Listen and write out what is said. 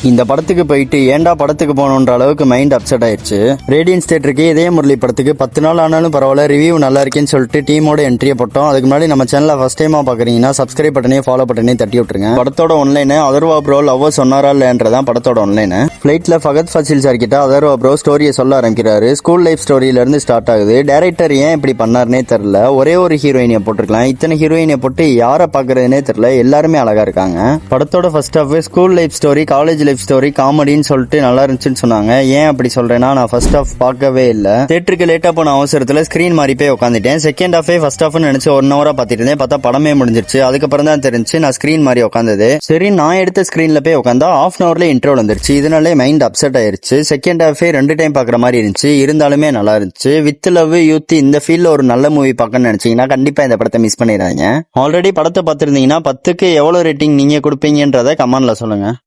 இந்த படத்துக்கு போயிட்டு ஏன்டா படத்துக்கு போகணுன்ற அளவுக்கு மைண்ட் அப்செட் ஆயிடுச்சு. ரேடியன்ஸ் தியேட்டருக்கு இதே முரளி படத்துக்கு 10 நாள் ஆனாலும் பரவாயில்ல, ரிவ்யூ நல்லா இருக்குன்னு சொல்லிட்டு டீமோட என்ட்ரியை போட்டோம். அதுக்கு முன்னாடி நம்ம சேனலை ஃபர்ஸ்ட் டைமா பாக்குறீங்கன்னா சப்ஸ்கிரைப் பட்டனே ஃபாலோ பட்டனே தட்டி விட்டுருங்க. படத்தோட ஒன்லைன் அதர்வா ப்ரோ லவ் சொன்னாரா இல்லன்றதான் படத்தோட ஒன்லைன். ஃபிளைட்ல ஃபகத் ஃபசில் சார் கிட்ட அதர்வா ப்ரோ ஸ்டோரியை சொல்ல ஆரம்பிக்கிறாரு. ஸ்கூல் லைஃப் ஸ்டோரியில இருந்து ஸ்டார்ட் ஆகுது. டைரக்டர் ஏன் இப்படி பண்ணாருனே தெரியல. ஒரே ஒரு ஹீரோயினியை போட்டிருக்கலாம், இத்தனை ஹீரோயினை போட்டு யாரை பாக்குறதுனே தெரியல. எல்லாருமே அழகா இருக்காங்க. படத்தோட first half school life story, college life story, காமெடின்னு சொல்லிட்டு நல்லா இருந்துச்சுன்னு சொன்னாங்க. ஏன் அப்படி சொல்றேன்னா, நான் ஃபர்ஸ்ட் ஹாஃப் பார்க்கவே இல்ல. தியேட்டருக்கு லேட்டா போன அவசரத்துல ஸ்கிரீன் மாறி போய் உட்காந்துட்டேன். செகண்ட் ஹாஃபே ஃபர்ஸ்ட் ஹாஃப் நினைச்சு 1 ஹவரா பாத்துட்டு இருந்தேன். பார்த்தா படமே முடிஞ்சிருச்சு. அதுக்கப்புறம் தான் தெரிஞ்சு நான் ஸ்கிரீன் மாறி உட்காந்தது. சரி, நான் எடுத்த ஸ்கிரீன்ல போய் உட்காந்தா ½ ஹவர்ல இன்ட்ரோல் வந்துருச்சு. இதனாலே மைண்ட் அப்செட் ஆயிருச்சு. செகண்ட் ஹாஃபே 2 டைம் பாக்குற மாதிரி இருந்துச்சு. இருந்தாலுமே நல்லா இருந்துச்சு. வித் லவ் யூத் இந்த ஃபீல்ட்ல ஒரு நல்ல மூவி பார்க்கணும்னு நினைச்சீங்கன்னா கண்டிப்பா இந்த படத்தை மிஸ் பண்ணிடாதீங்க. ஆல்ரெடி படத்தை பார்த்திருந்தீங்கன்னா 10க்கு எவ்வளவு ரேட்டிங் நீங்க கொடுப்பீங்கன்றத கமெண்ட்ல சொல்லுங்க.